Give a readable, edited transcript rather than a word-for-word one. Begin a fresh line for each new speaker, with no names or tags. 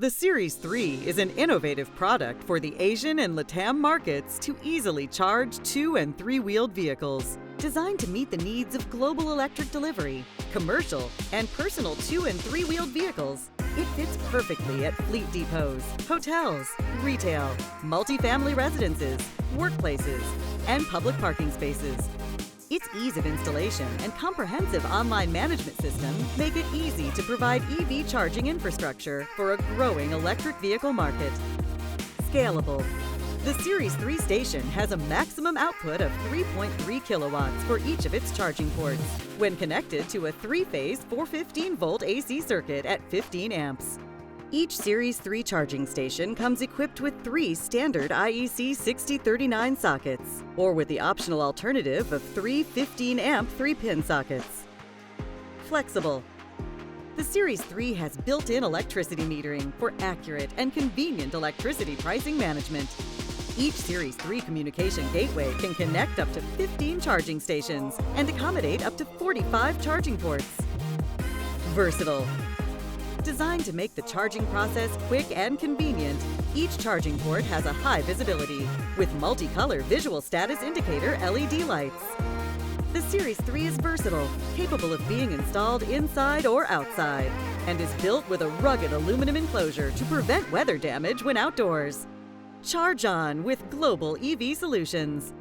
The Series 3 is an innovative product for the Asian and LATAM markets to easily charge 2- and 3-wheeled vehicles. Designed to meet the needs of global electric delivery, commercial, and personal 2- and 3-wheeled vehicles, it fits perfectly at fleet depots, hotels, retail, multifamily residences, workplaces, and public parking spaces. Its ease of installation and comprehensive online management system make it easy to provide EV charging infrastructure for a growing electric vehicle market. Scalable. The Series 3 station has a maximum output of 3.3 kilowatts for each of its charging ports, when connected to a 3-phase 415-volt AC circuit at 15 amps. Each Series 3 charging station comes equipped with 3 standard IEC 6039 sockets, or with the optional alternative of 3 15-amp 3-pin sockets. Flexible. The Series 3 has built-in electricity metering for accurate and convenient electricity pricing management. Each Series 3 communication gateway can connect up to 15 charging stations and accommodate up to 45 charging ports. Versatile. Designed to make the charging process quick and convenient, each charging port has a high visibility with multicolor visual status indicator LED lights. The Series 3 is versatile, capable of being installed inside or outside, and is built with a rugged aluminum enclosure to prevent weather damage when outdoors. Charge on with global EV solutions.